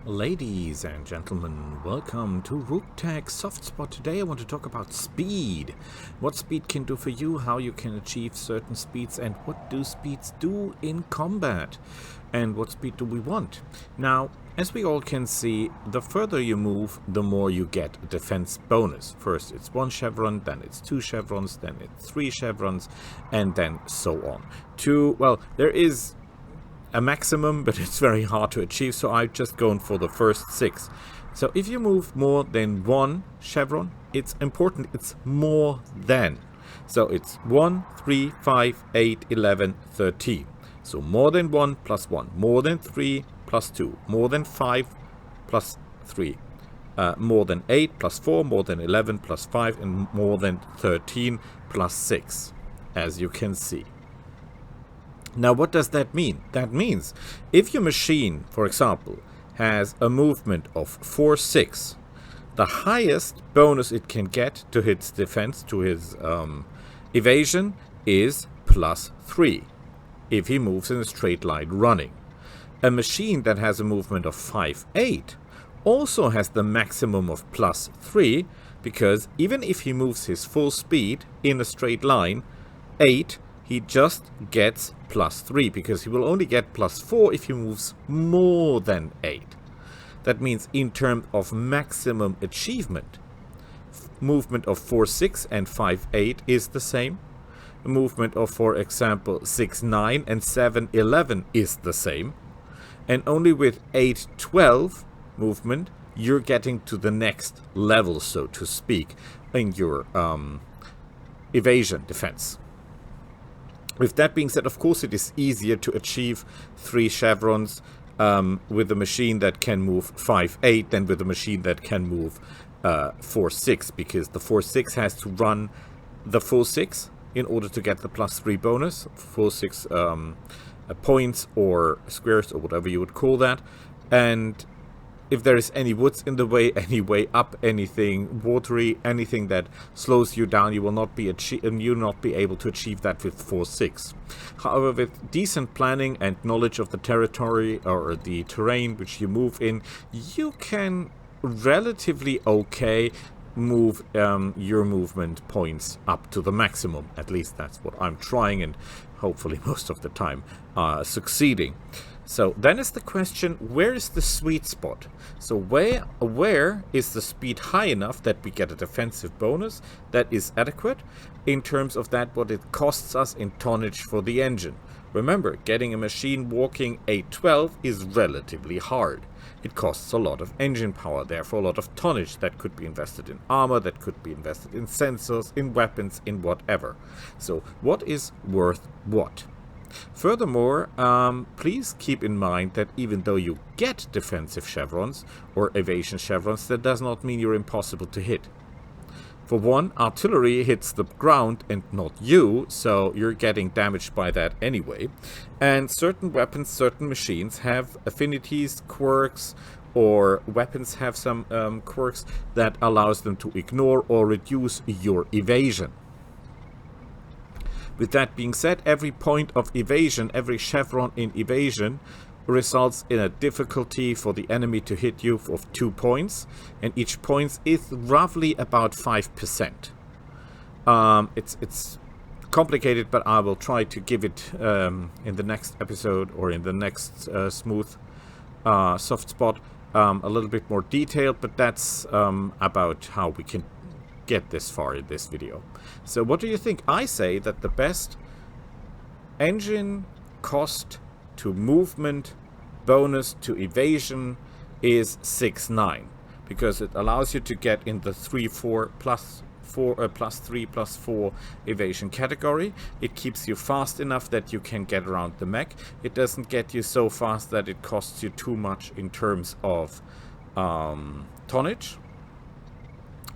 Ladies and gentlemen, welcome to Roguetech Soft Spot. Today I want to talk about speed. What speed can do for you, how you can achieve certain speeds, and what do speeds do in combat? And what speed do we want? Now, as we all can see, the further you move, the more you get a defense bonus. First it's 1 chevron, then it's 2 chevrons, then it's 3 chevrons, and then so on. There is a maximum, but it's very hard to achieve, so I've just gone for the first 6. So if you move more than 1 chevron, it's important it's more than. So it's 1, 3, 5, 8, 11, 13. So more than 1 plus 1, more than 3 plus 2, more than 5 plus 3, more than 8 plus 4, more than 11 plus 5, and more than 13 plus 6, as you can see. Now, what does that mean? That means if your machine, for example, has a movement of 4-6, the highest bonus it can get to its defense, to his evasion, is +3 if he moves in a straight line running. A machine that has a movement of 5-8 also has the maximum of +3, because even if he moves his full speed in a straight line, 8, he just gets +3, because he will only get +4 if he moves more than 8. That means in terms of maximum achievement, movement of 4-6 and 5-8 is the same. A movement of, for example, 6-9 and 7-11 is the same. And only with 8-12 movement, you're getting to the next level, so to speak, in your evasion defense. With that being said, of course, it is easier to achieve 3 chevrons with a machine that can move 5-8 than with a machine that can move 4-6, because the 4-6 has to run the full 6 in order to get the +3 bonus, full 6 points or squares or whatever you would call that. And if there is any woods in the way, any way up, anything watery, anything that slows you down, you will not be able to achieve that with 4-6. However, with decent planning and knowledge of the territory or the terrain which you move in, you can relatively okay move your movement points up to the maximum. At least that's what I'm trying, and hopefully most of the time succeeding. So then is the question, where is the sweet spot? So where is the speed high enough that we get a defensive bonus that is adequate in terms of that what it costs us in tonnage for the engine? Remember, getting a machine walking 812 is relatively hard. It costs a lot of engine power, therefore a lot of tonnage that could be invested in armor, that could be invested in sensors, in weapons, in whatever. So what is worth what? Furthermore, please keep in mind that even though you get defensive chevrons or evasion chevrons, that does not mean you're impossible to hit. For one, artillery hits the ground and not you, so you're getting damaged by that anyway. And certain weapons, certain machines have affinities, quirks, or weapons have some quirks that allows them to ignore or reduce your evasion. With that being said, every point of evasion, every chevron in evasion, results in a difficulty for the enemy to hit you of 2 points, and each point is roughly about 5%. It's complicated, but I will try to give it in the next episode or in the next smooth soft spot a little bit more detailed, but that's about how we can get this far in this video. So what do you think? I say that the best engine cost to movement bonus to evasion is 6-9, because it allows you to get in the 3-4 plus 3 plus 4 evasion category. It keeps you fast enough that you can get around the mech. It doesn't get you so fast that it costs you too much in terms of tonnage.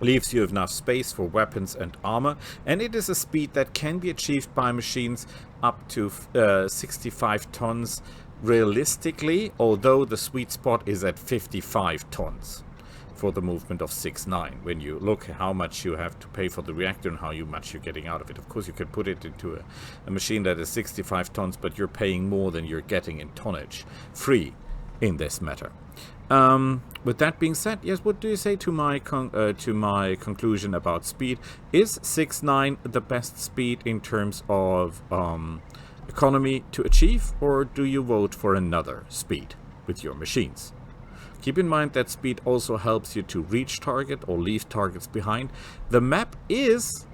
Leaves you enough space for weapons and armor, and it is a speed that can be achieved by machines up to 65 tons realistically, although the sweet spot is at 55 tons for the movement of 6-9. When you look at how much you have to pay for the reactor and how much you're getting out of it. Of course, you can put it into a machine that is 65 tons, but you're paying more than you're getting in tonnage free. in this matter. With that being said, yes, what do you say to my conclusion about speed? Is 6.9 the best speed in terms of economy to achieve, or do you vote for another speed with your machines? Keep in mind that speed also helps you to reach target or leave targets behind. The map is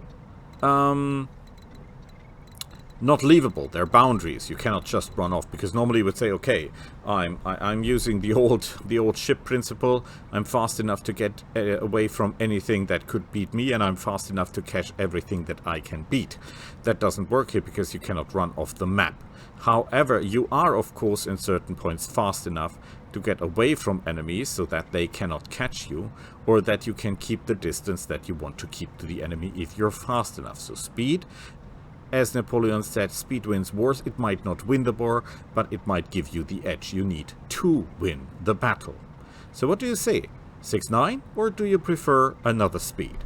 not leavable. There are boundaries. You cannot just run off, because normally you would say, okay, I'm using the old ship principle. I'm fast enough to get away from anything that could beat me, and I'm fast enough to catch everything that I can beat. That doesn't work here, because you cannot run off the map. However, you are, of course, in certain points fast enough to get away from enemies so that they cannot catch you, or that you can keep the distance that you want to keep to the enemy if you're fast enough. So speed, as Napoleon said, speed wins wars. It might not win the war, but it might give you the edge you need to win the battle. So what do you say? 6.9, or do you prefer another speed?